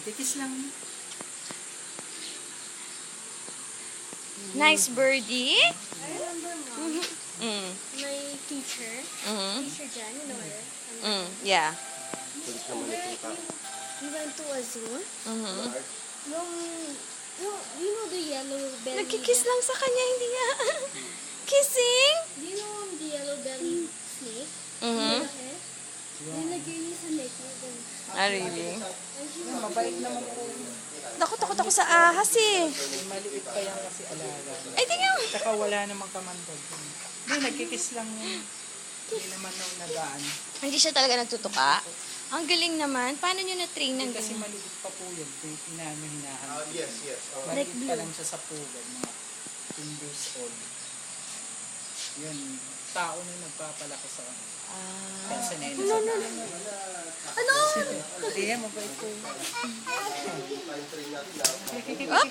Kikis lang. Nice birdie. I remember, Mom, Mm. my teacher, Mm. teacher Jan, you know her. Yeah. We went to a zoo. Mhm. Yung, you know the yellow belly? Nagkikiss lang sa kanya, hindi niya. Kissing? Do you know the yellow belly snake? Mhm. Okay. Nilagay niya sa neck niya. ganun. Ah, really? And she Mabait naman po. Takot ako sa ahas eh. Maliit pa yan kasi alaga. Ay, di nga. Tsaka wala namang kamandog. Hindi, nagkikis lang yun. Hindi naman nung nagaan. Hindi siya talaga nagtutuka. Ang galing naman. Paano nyo na-train ng Kasi ganyan? maliit pa po yun. Kung inaano hinahanap. Yes, yes. Maliit pa lang siya sa pugad. Mga 10 years old. Yun. Tao na nagpapalaki sa kanila. Kaya sa nene sa Ano? Hindi, mabait po. Up!